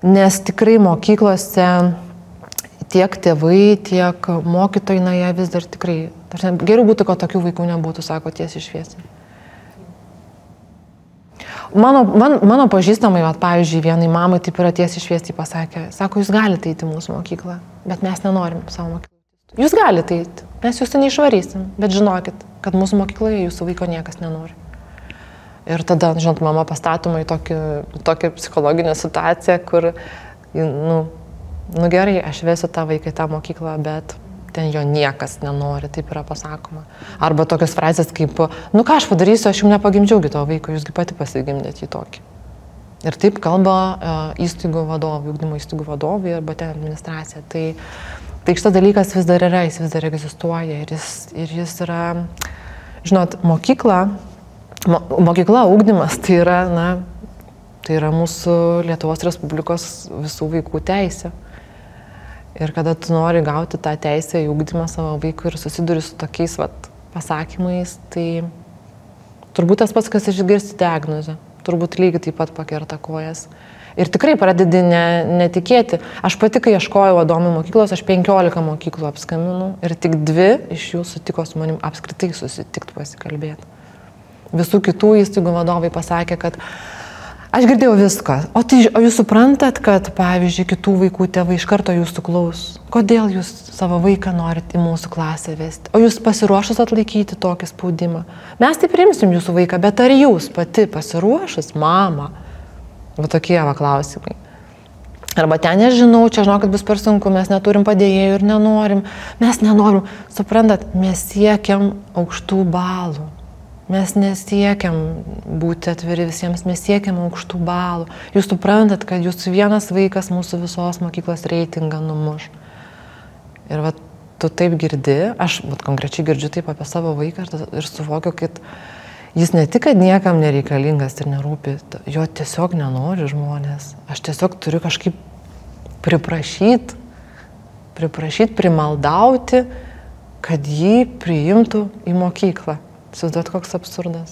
Nes tikrai mokyklose tiek tėvai, tiek mokytojai, na, jie vis dar tikrai, geriau būtų, kad tokių vaikų nebūtų, sako tiesiai šviesiai. Mano pažįstamai, pavyzdžiui, vienai mamai taip yra tiesiai šviesiai pasakė, sako, jūs galite eiti į mūsų mokyklą, bet mes nenorim savo mokyklą. Jūs galite eiti, mes jūsų neišvarysim, bet žinokit, kad mūsų mokykloje jūsų vaiko niekas nenori. Ir tada, žinot, mama pastatoma į tokią psichologinę situaciją, kur, nu gerai, aš vesiu tą vaiką į tą mokyklą, bet ten jo niekas nenori, taip yra pasakoma. Arba tokios frazės kaip, nu ką aš padarysiu, aš jums nepagimdžiaugi to vaiko, jūsgi pati pasigimdėte į tokį. Ir taip kalba įstaigų vadovai, ugdymo įstaigų vadovai arba ten administracija. Tai šitas dalykas vis dar yra, jis vis dar egzistuoja ir jis yra, žinot, mokykla, ugdymas, tai yra mūsų Lietuvos Respublikos visų vaikų teisė. Ir kada tu nori gauti tą teisę į ugdymą savo vaikui ir susiduri su tokiais pasakymais, tai turbūt tas pats, kas išgirsti diagnozę, turbūt lygiai taip pat pakerta kojas. Ir tikrai pradedi netikėti. Aš pati, kai ieškojau Adomui mokyklos, aš 15 mokyklų apskambinau ir tik 2 iš jų sutiko su manim apskritai susitikti pasikalbėti. Visų kitų įstaigų vadovai pasakė, kad aš girdėjau viską. O jūs suprantat, kad, pavyzdžiui, kitų vaikų tėvai iš karto jūsų klaus? Kodėl jūs savo vaiką norit į mūsų klasę vesti? O jūs pasiruošus atlaikyti tokį spaudimą? Mes tai priimsim jūsų vaiką, bet ar jūs pati pasiruošus, mama? Va tokie klausimai. Arba ten nežinau, čia žinau, kad bus per sunku, mes neturim padėjėjų ir nenorim. Mes nenorim, suprantat, mes siekiam aukštų balų. Mes nesiekiam būti atviri visiems, mes siekiam aukštų balų. Jūs suprantat, kad jūsų vienas vaikas mūsų visos mokyklos reitingą numuš. Ir tu taip girdi, aš konkrečiai girdžiu taip apie savo vaiką ir suvokiu, kad jis ne tik, kad niekam nereikalingas ir nerūpi, jo tiesiog nenori žmonės. Aš tiesiog turiu kažkaip priprašyti, primaldauti, kad jį priimtų į mokyklą. Įsivaizduot, koks absurdas.